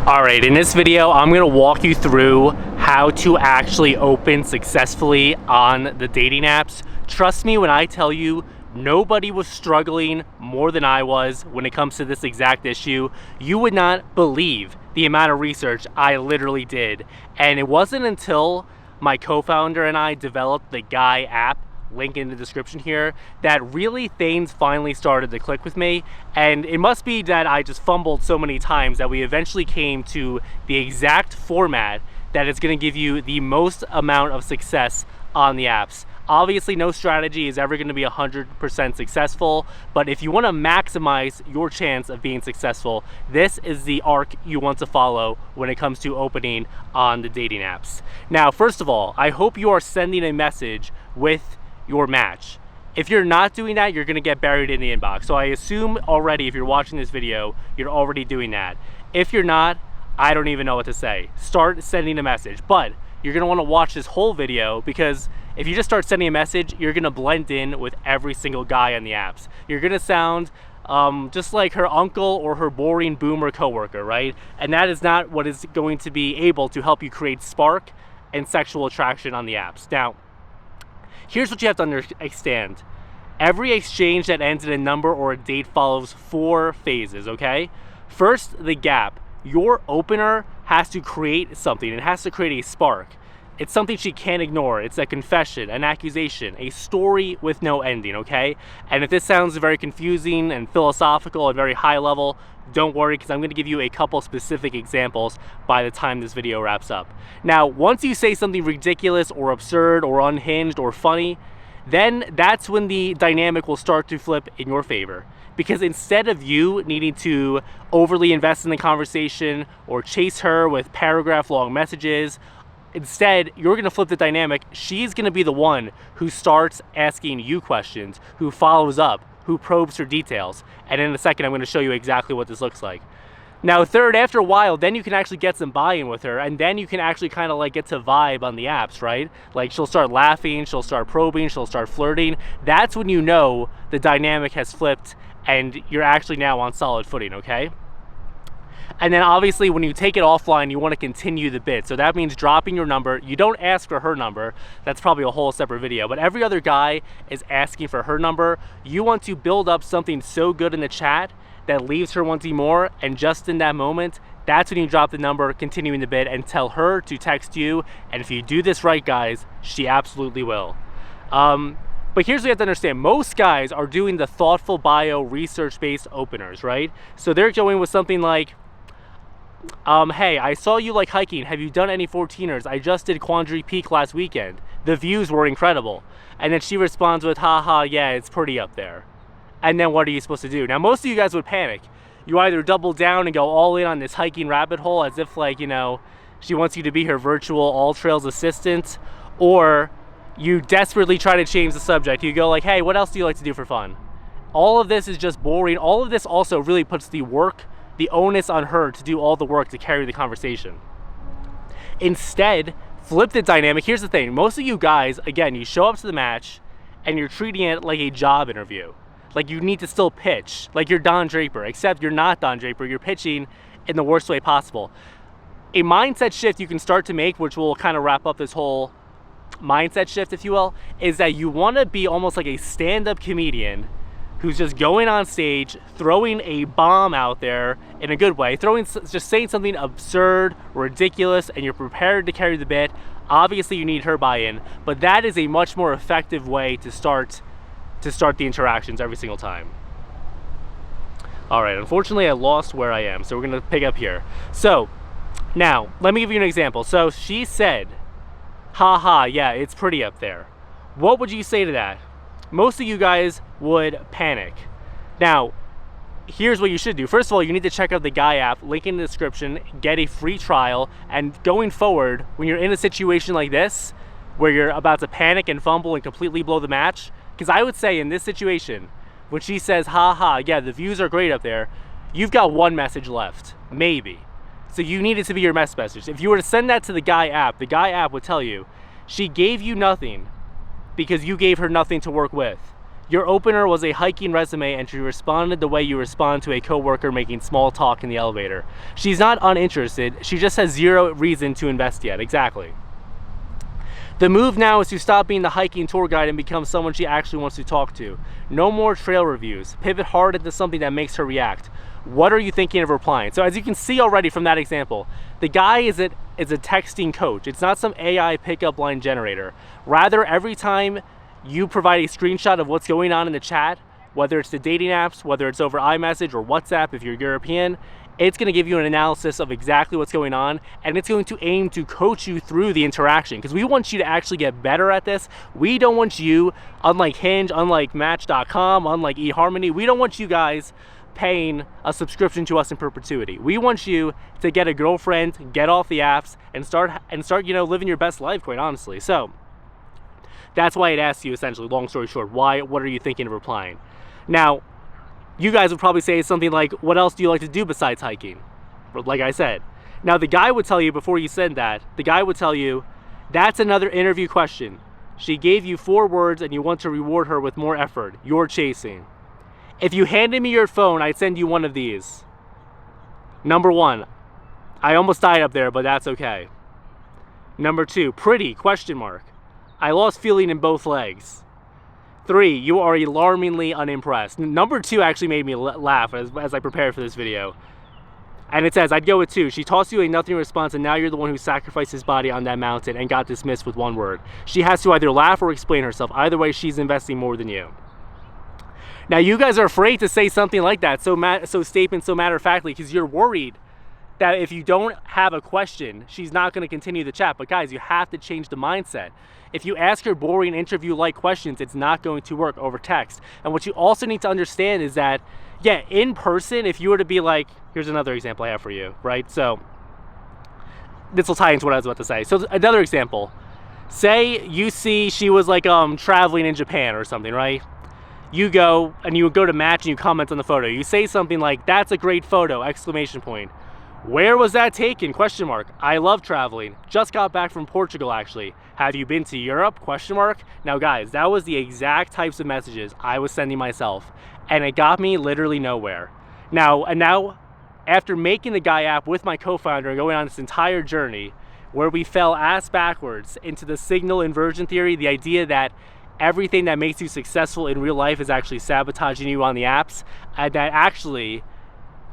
Alright, in this video I'm going to walk you through how to actually open successfully on the dating apps. Trust me when I tell you, nobody was struggling more than I was when it comes to this exact issue. You would not believe the amount of research I literally did. And it wasn't until my co-founder and I developed the Guy app, link in the description here, that really things finally started to click with me. And it must be that I just fumbled so many times that we eventually came to the exact format that is going to give you the most amount of success on the apps. Obviously no strategy is ever going to be 100% successful, but if you want to maximize your chance of being successful, this is the arc you want to follow when it comes to opening on the dating apps. Now, first of all, I hope you are sending a message with your match. If you're not doing that, you're going to get buried in the inbox. So I assume already, if you're watching this video, you're already doing that. If you're not, I don't even know what to say. Start sending a message, but you're going to want to watch this whole video, because if you just start sending a message, you're going to blend in with every single guy on the apps. You're going to sound just like her uncle or her boring boomer coworker, right? And that is not what is going to be able to help you create spark and sexual attraction on the apps. Now, here's what you have to understand. Every exchange that ends in a number or a date follows 4 phases, okay? First, the gap. Your opener has to create something. It has to create a spark. It's something she can't ignore. It's a confession, an accusation, a story with no ending, okay? And if this sounds very confusing and philosophical and very high level, don't worry, because I'm going to give you a couple specific examples by the time this video wraps up. Now, once you say something ridiculous or absurd or unhinged or funny, then that's when the dynamic will start to flip in your favor. Because instead of you needing to overly invest in the conversation or chase her with paragraph-long messages, instead, you're going to flip the dynamic. She's going to be the one who starts asking you questions, who follows up, who probes her details. And in a second, I'm going to show you exactly what this looks like. Now, third, after a while, then you can actually get some buy-in with her, and then you can actually kind of like get to vibe on the apps, right? Like, she'll start laughing, she'll start probing, she'll start flirting. That's when you know the dynamic has flipped and you're actually now on solid footing, okay? And then obviously when you take it offline, you want to continue the bit. So that means dropping your number. You don't ask for her number. That's probably a whole separate video. But every other guy is asking for her number. You want to build up something so good in the chat that leaves her wanting more. And just in that moment, that's when you drop the number, continuing the bit, and tell her to text you. And if you do this right, guys, she absolutely will. But here's what you have to understand. Most guys are doing the thoughtful bio research-based openers, right? So they're going with something like, hey, I saw you like hiking. Have you done any 14ers? I just did Quandary Peak last weekend. The views were incredible. And then she responds with, haha, yeah, it's pretty up there. And then what are you supposed to do? Now, most of you guys would panic. You either double down and go all in on this hiking rabbit hole as if, like, you know, she wants you to be her virtual All Trails assistant, or you desperately try to change the subject. You go like, hey, what else do you like to do for fun? All of this is just boring. All of this also really puts the onus on her to do all the work to carry the conversation. Instead, flip the dynamic. Here's the thing. Most of you guys, again, you show up to the match and you're treating it like a job interview. Like you need to still pitch, like you're Don Draper, except you're not Don Draper. You're pitching in the worst way possible. A mindset shift you can start to make, which will kind of wrap up this whole mindset shift, if you will, is that you want to be almost like a stand-up comedian who's just going on stage, throwing a bomb out there in a good way, just saying something absurd, ridiculous, and you're prepared to carry the bit. Obviously, you need her buy-in, but that is a much more effective way to start the interactions every single time. All right, unfortunately, I lost where I am, so we're gonna pick up here. So now, let me give you an example. So she said, haha, yeah, it's pretty up there. What would you say to that? Most of you guys would panic. Now, here's what you should do. First of all, you need to check out the Guy app, link in the description, get a free trial, and going forward, when you're in a situation like this, where you're about to panic and fumble and completely blow the match, because I would say in this situation, when she says, haha, yeah, the views are great up there, you've got one message left, maybe. So you need it to be your message. If you were to send that to the Guy app would tell you, she gave you nothing because you gave her nothing to work with. Your opener was a hiking resume and she responded the way you respond to a coworker making small talk in the elevator. She's not uninterested, she just has zero reason to invest yet. Exactly. The move now is to stop being the hiking tour guide and become someone she actually wants to talk to. No more trail reviews. Pivot hard into something that makes her react. What are you thinking of replying? So as you can see already from that example, the guy is a texting coach. It's not some AI pickup line generator. Rather, every time you provide a screenshot of what's going on in the chat, whether it's the dating apps, whether it's over iMessage or WhatsApp if you're European, it's going to give you an analysis of exactly what's going on, and it's going to aim to coach you through the interaction, because we want you to actually get better at this. We don't want you, unlike Hinge, unlike Match.com, unlike eHarmony, we don't want you guys paying a subscription to us in perpetuity. We want you to get a girlfriend, get off the apps, and start living your best life, quite honestly. So that's why it asks you, essentially, long story short, what are you thinking of replying? Now, you guys would probably say something like, what else do you like to do besides hiking? Like I said. Now, the guy would tell you, before you said that, the guy would tell you, that's another interview question. She gave you 4 words and you want to reward her with more effort. You're chasing. If you handed me your phone, I'd send you one of these. Number 1, I almost died up there, but that's okay. Number 2, pretty, question mark. I lost feeling in both legs. 3, you are alarmingly unimpressed. Number 2 actually made me laugh as I prepared for this video. And it says, I'd go with 2. She tossed you a nothing response and now you're the one who sacrificed his body on that mountain and got dismissed with 1 word. She has to either laugh or explain herself. Either way, she's investing more than you. Now, you guys are afraid to say something like that, so matter-of-factly, because you're worried that if you don't have a question, she's not going to continue the chat. But guys, you have to change the mindset. If you ask her boring interview-like questions, it's not going to work over text. And what you also need to understand is that, yeah, in person, if you were to be like, here's another example I have for you, right? So this will tie into what I was about to say. So another example, say you see she was like traveling in Japan or something, right? You go and you go to Match and you comment on the photo. You say something like, that's a great photo, exclamation point. Where was that taken? Question mark. I love traveling. Just got back from Portugal, actually. Have you been to Europe? Question mark. Now, guys, that was the exact types of messages I was sending myself, and it got me literally nowhere. Now, after making the Guy app with my co-founder and going on this entire journey, where we fell ass backwards into the signal inversion theory, the idea that everything that makes you successful in real life is actually sabotaging you on the apps, and that actually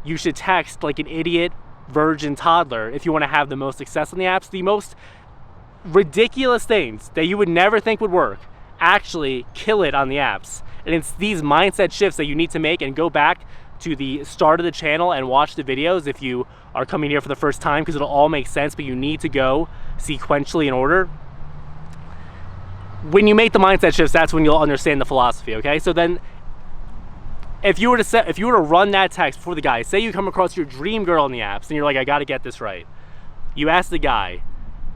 you should text like an idiot virgin toddler if you want to have the most success on the apps. The most ridiculous things that you would never think would work actually kill it on the apps. And it's these mindset shifts that you need to make, and go back to the start of the channel and watch the videos if you are coming here for the first time, because it'll all make sense, but you need to go sequentially in order. When you make the mindset shifts, that's when you'll understand the philosophy, okay? So then if you were to run that text before the guy, say you come across your dream girl in the apps and you're like, I got to get this right. You ask the guy,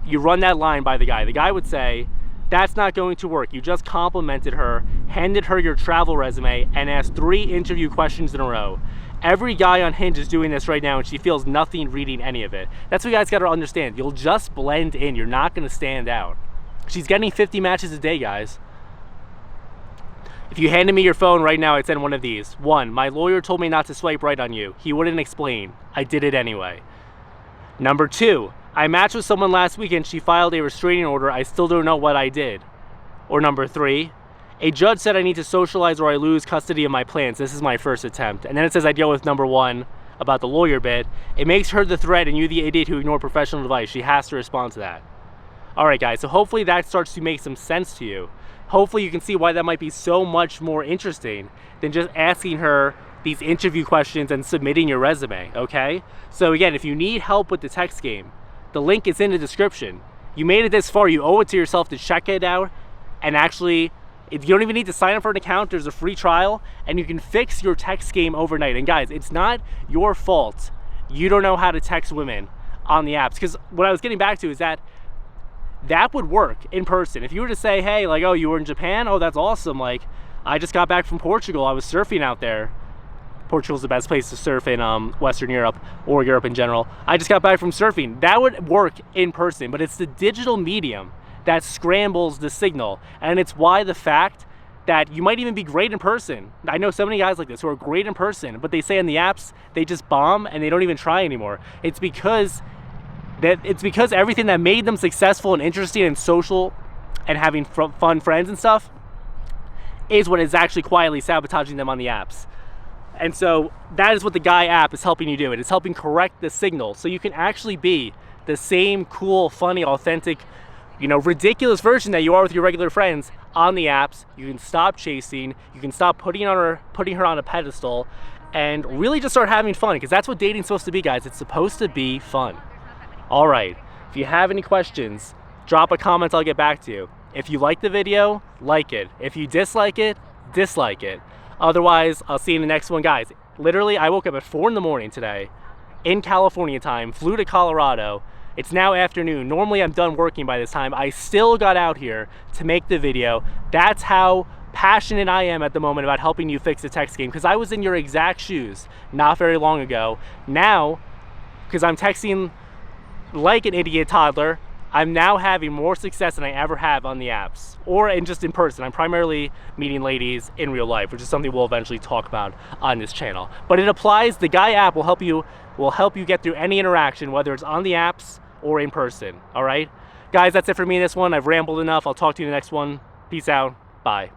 you run that line by the guy would say, that's not going to work. You just complimented her, handed her your travel resume, and asked 3 interview questions in a row. Every guy on Hinge is doing this right now, and she feels nothing reading any of it. That's what you guys got to understand. You'll just blend in. You're not going to stand out. She's getting 50 matches a day, guys. If you handed me your phone right now, I'd send one of these. 1, my lawyer told me not to swipe right on you. He wouldn't explain. I did it anyway. Number 2, I matched with someone last weekend. She filed a restraining order. I still don't know what I did. Or number 3, a judge said I need to socialize or I lose custody of my plants. This is my first attempt. And then it says I deal with number 1 about the lawyer bit. It makes her the threat and you the idiot who ignore professional advice. She has to respond to that. All right, guys, so hopefully that starts to make some sense to you. Hopefully you can see why that might be so much more interesting than just asking her these interview questions and submitting your resume, okay? So again, if you need help with the text game, the link is in the description. You made it this far, you owe it to yourself to check it out, and actually, you don't even need to sign up for an account. There's a free trial, and you can fix your text game overnight. And guys, it's not your fault you don't know how to text women on the apps, because what I was getting back to is that would work in person. If you were to say, hey, like, oh, you were in Japan? Oh, that's awesome. Like, I just got back from Portugal. I was surfing out there. Portugal's the best place to surf in Western Europe, or Europe in general. I just got back from surfing. That would work in person, but it's the digital medium that scrambles the signal. And it's why the fact that you might even be great in person. I know so many guys like this who are great in person, but they say in the apps they just bomb and they don't even try anymore. It's because everything that made them successful and interesting and social and having fun friends and stuff is what is actually quietly sabotaging them on the apps. And so that is what the Guy app is helping you do. It is helping correct the signal so you can actually be the same cool, funny, authentic, ridiculous version that you are with your regular friends on the apps. You can stop chasing, you can stop putting her on a pedestal, and really just start having fun, because that's what dating's supposed to be, guys. It's supposed to be fun. All right, if you have any questions, drop a comment, I'll get back to you. If you like the video, like it. If you dislike it, dislike it. Otherwise, I'll see you in the next one, guys. Literally, I woke up at 4 in the morning today in California time, flew to Colorado. It's now afternoon. Normally I'm done working by this time. I still got out here to make the video. That's how passionate I am at the moment about helping you fix the text game, because I was in your exact shoes not very long ago. Now, because I'm texting like an idiot toddler, I'm now having more success than I ever have on the apps or just in person. I'm primarily meeting ladies in real life, which is something we'll eventually talk about on this channel. But it applies. The Guy app will help you get through any interaction, whether it's on the apps or in person. All right, guys, that's it for me in this one. I've rambled enough. I'll talk to you in the next one. Peace out. Bye.